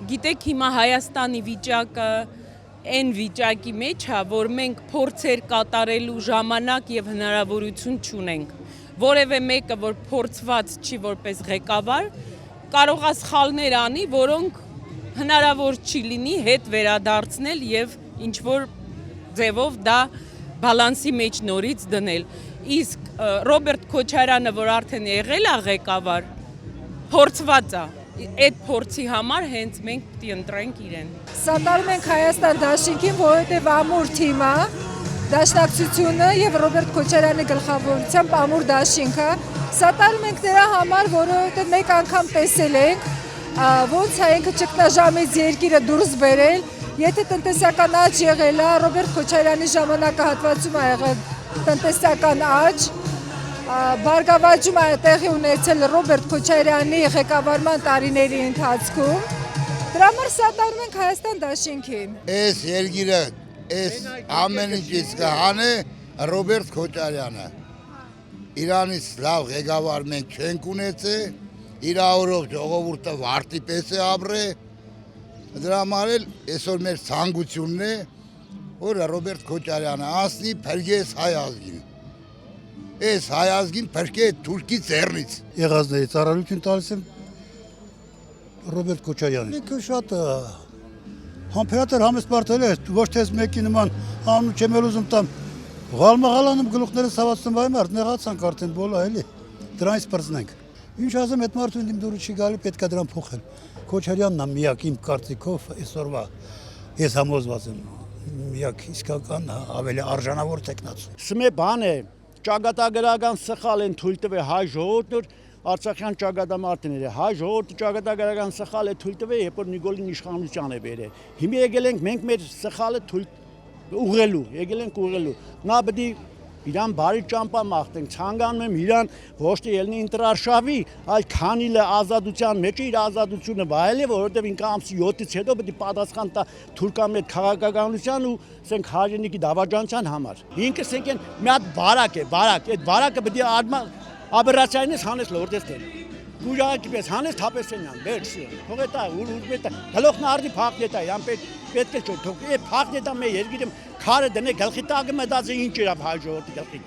Գիտեք հիմա Հայաստանի վիճակը այն վիճակի մեջ է, որ մենք փորձեր կատարելու ժամանակ եւ հնարավորություն չունենք։ Որևէ մեկը, որ փորձված չի որպես ղեկավար, կարող է սխալներ անի, որոնք հնարավոր չի լինի հետ վերադարձնել եւ ինչ որ ձևով դա բալանսի մեջ նորից դնել։ Իսկ Ռոբերտ Քոչարյանը, որ արդեն եղել է ղեկավար, փորձված է։ Այդ փորձի համար հենց մենք պետք է ընտրենք իրեն։ Սատարում ենք Հայաստան դաշինքին, որովհետև ամուր թիմը, դաշնակցությունը եւ Ռոբերտ Քոչարյանի գլխավորությամբ ամուր դաշինքը, սատարում ենք նրա համար, որովհետև մեկ անգամ տեսել ենք, ոնց է ինքը ճգնաժամից երկիրը դուրս բերել, եթե տնտեսական աճ եղել է, Ռոբերտ Քոչարյանի ժամանակահատվածում է եղել տնտեսական աճ, բարգավաճում է տեղի ունեցել Ռոբերտ Քոչարյանի ղեկավարման տարիների ընթացքում։ Դրա համար սատարում ենք Հայաստան դաշինքին։ Այս երկիրը, այս ամեն ինչից կհանե Ռոբերտ Քոչարյանը։ Իրանից լավ ղեկավար մենք չենք ունեցել, իր օրով ժողովուրդը վարտի պես է ապրել։ Դրա համար էլ այսօր մեր ցանկությունն է, որ Ռոբերտ Քոչարյանը ասնի փրկես հայ ազգին։ Այս հայ ազգին փրկե թուրքի ձեռնից։ Եղածների ծառայություն տալիս եմ Ռոբերտ Քոչարյանին։ Ինքը շատ համբերատար համեստ մարդել է, ոչ թե մեկի նման անուն չեմ ուզում տամ։ Ղալմաղալանում գլուխները ցավացնում այ մարդ նեղացանք արդեն բոլա էլի։ Դրանից բրձնենք։ Ինչ ասեմ, այդ մարդուն իմ դուրը չի գալի, պետք է դրան փոխել։ Քոչարյանն է միակ իմ կարծիքով այսօրվա ես համոզված եմ միակ իսկական ավելի արժանավոր տեխնացու։ Սմե բան է ճակատագրական սխալ են թույլ տվել հայ ժողովուրդն Արցախյան ճակատամարտները հայ ժողովուրդը ճակատագրական սխալ է թույլ տվել, երբ որ Նիկոլին իշխանության է բերել։ Հիմա եկել ենք մենք մեր սխալը թույլ ուղղելու, եկել ենք ուղղելու։ Նա պետք է իրան բարի ճամփա մաղթենք, ցանկանում եմ իրան ոչ թե ելնի ինտրարշավի, այլ քանիլը ազատության մեջ իր ազատությունը վայելի, որովհետև ինքը ամսի 7-ից հետո պետք է պատասխան տա թուրքամետ քաղաքականության ու ասենք հայրենիքի դավաճանության համար։ Ինքը ասենք մի հատ բարակ է, այդ բարակը պետք է աբերացիայից հանես լորդեստել։ Գուժակի պես հանես թապեսենյան, վերջը։ Թողետա ուրմետա գլոխն արդի փախնետա, յան պետք է թող։ Է փախնետա մե երկիրը քարը դնե գլխի տակը մտածի ինչ իրավ հայ ժողովրդի գլխի։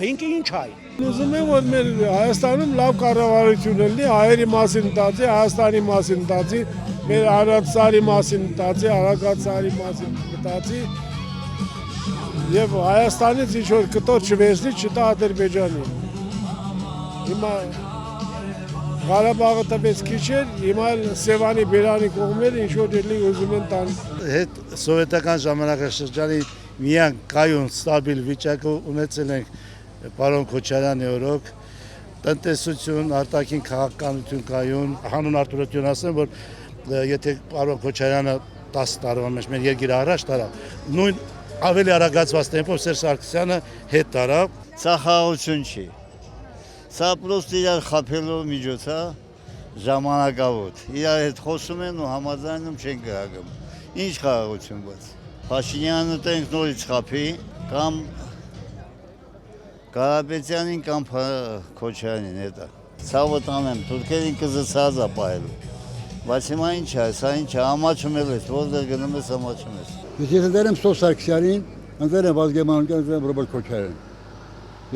Ինքը ինչ հայ։ Ուզում եմ որ մեր Հայաստանում լավ կառավարություն լինի, հայերի մասին մտածի, Հայաստանի մասին մտածի, մեր Արարատսարի մասին մտածի, Արագածարի մասին մտածի։ Եվ Հայաստանից ինչ որ կտոր չվերցնի, չտա Ադրբեջանին։ Հիմա Ղարաբաղը տպես քիչ էր, հիմա Սևանի Բերանի կողմերը ինչ որ դեռ ուզում են տան։ Հետ սովետական ժամանակաշրջանի միայն կայուն ստաբիլ վիճակը ունեցել ենք պարոն Քոչարյանի օրոք, տնտեսություն, արտաքին քաղաքականություն կայուն, հանուն արտադրություն ասեմ, որ եթե պարոն Քոչարյանը 10 տարվա մեջ մեր երկիրը առաջ տարավ, նույն ավելի արագացված տեմպով Սերժ Սարգսյանը հետ տարավ։ Սա խաղաղություն չի։ Սա պրոստ իրար խափելով միջոց է, ժամանակավոր։ Իրար հետ խոսում են ու համաձայնում չեն գրագում։ Ինչ խաղաղություն բաց։ Փաշինյանը տենք նորից խափի, կամ Կարապետյանին կամ Քոչարյանին հետա։ Ցավը տանեմ, թուրքերին կզծած է պահելու։ Բայց հիմա ինչ է, սա ինչ է, ամաչում էլ ես, որտեղ գնում ես ամաչում ես։ Ես ընտրել եմ Սերժ Սարգսյանին, ընտրել եմ Վազգեն Մանուկյանին, ընտրել եմ Ռոբերտ Քոչարյանին։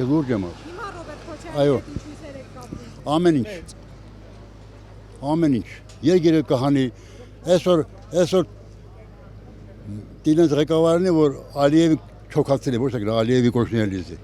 Ես լուրջ եմ ասում։ Հիմա Ռոբերտ Այո։ Քոչարյանը ինչու՞ց եք կապում։ Ամեն ինչ։ Ամեն ինչ։ Երկիրը կհանի, այսօր դինս ղեկավարն է, որ Ալիևի չոքացել է, ոչ թե Ալիևի կոչնել է։